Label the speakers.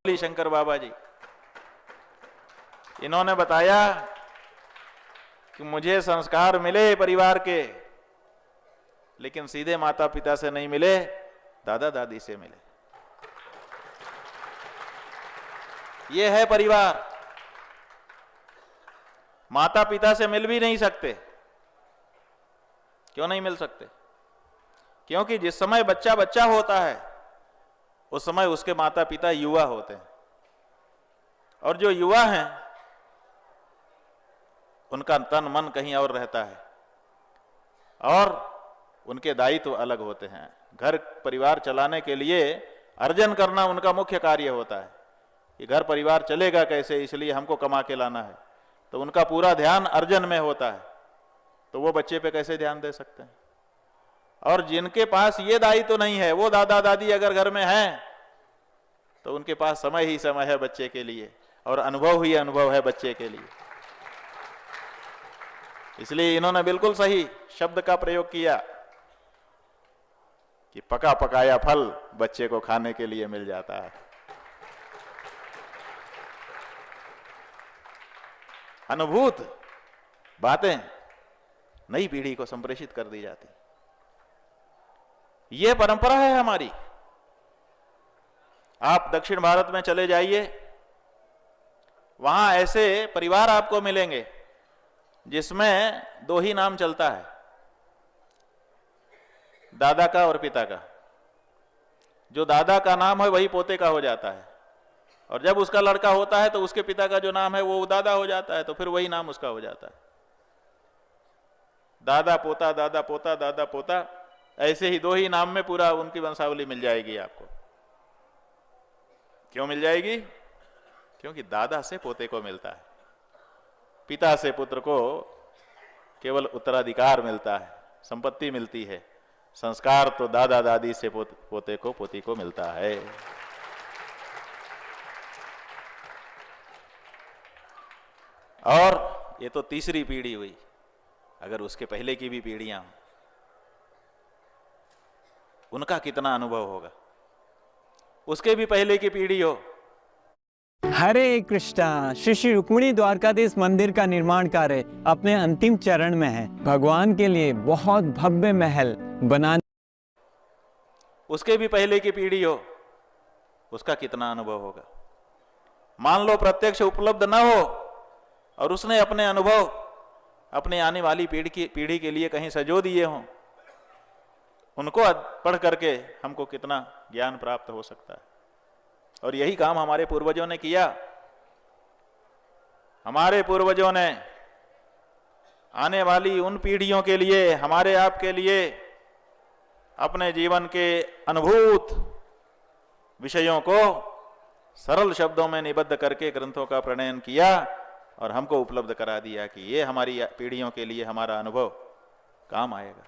Speaker 1: शंकर बाबा जी, इन्होंने बताया कि मुझे संस्कार मिले परिवार के, लेकिन सीधे माता पिता से नहीं मिले, दादा दादी से मिले। ये है परिवार। माता पिता से मिल भी नहीं सकते। क्यों नहीं मिल सकते? क्योंकि जिस समय बच्चा बच्चा होता है उस समय उसके माता पिता युवा होते हैं, और जो युवा हैं उनका तन मन कहीं और रहता है और उनके दायित्व अलग होते हैं। घर परिवार चलाने के लिए अर्जन करना उनका मुख्य कार्य होता है कि घर परिवार चलेगा कैसे, इसलिए हमको कमा के लाना है, तो उनका पूरा ध्यान अर्जन में होता है। तो वो बच्चे पे कैसे ध्यान दे सकते हैं? और जिनके पास ये दायित्व तो नहीं है, वो दादा दादी अगर घर में हैं तो उनके पास समय ही समय है बच्चे के लिए, और अनुभव ही अनुभव है बच्चे के लिए। इसलिए इन्होंने बिल्कुल सही शब्द का प्रयोग किया कि पका पकाया फल बच्चे को खाने के लिए मिल जाता है। अनुभूत बातें नई पीढ़ी को संप्रेषित कर दी जाती। यह परंपरा है हमारी। आप दक्षिण भारत में चले जाइए, वहां ऐसे परिवार आपको मिलेंगे जिसमें दो ही नाम चलता है, दादा का और पिता का। जो दादा का नाम है वही पोते का हो जाता है, और जब उसका लड़का होता है तो उसके पिता का जो नाम है वो दादा हो जाता है, तो फिर वही नाम उसका हो जाता है। दादा पोता, दादा पोता, दादा पोता, ऐसे ही दो ही नाम में पूरा उनकी वंशावली मिल जाएगी आपको। क्यों मिल जाएगी? क्योंकि दादा से पोते को मिलता है, पिता से पुत्र को केवल उत्तराधिकार मिलता है, संपत्ति मिलती है। संस्कार तो दादा दादी से पोते को पोती को मिलता है। और ये तो तीसरी पीढ़ी हुई, अगर उसके पहले की भी पीढ़ियां हों, उनका कितना अनुभव होगा? उसके भी पहले की पीढ़ी हो।
Speaker 2: हरे कृष्णा। श्री श्री रुक्मिणी द्वारकाधीश मंदिर का निर्माण कार्य अपने अंतिम चरण में है। भगवान के लिए बहुत भव्य महल बनाने,
Speaker 1: उसके भी पहले की पीढ़ी हो, उसका कितना अनुभव होगा? मान लो प्रत्यक्ष उपलब्ध ना हो और उसने अपने अनुभव अपने आने वाली पीढ़ी के लिए कहीं सजो दिए हों, उनको पढ़ करके हमको कितना ज्ञान प्राप्त हो सकता है। और यही काम हमारे पूर्वजों ने किया। हमारे पूर्वजों ने आने वाली उन पीढ़ियों के लिए, हमारे आपके लिए, अपने जीवन के अनुभूत विषयों को सरल शब्दों में निबद्ध करके ग्रंथों का प्रणयन किया और हमको उपलब्ध करा दिया कि ये हमारी पीढ़ियों के लिए हमारा अनुभव काम आएगा।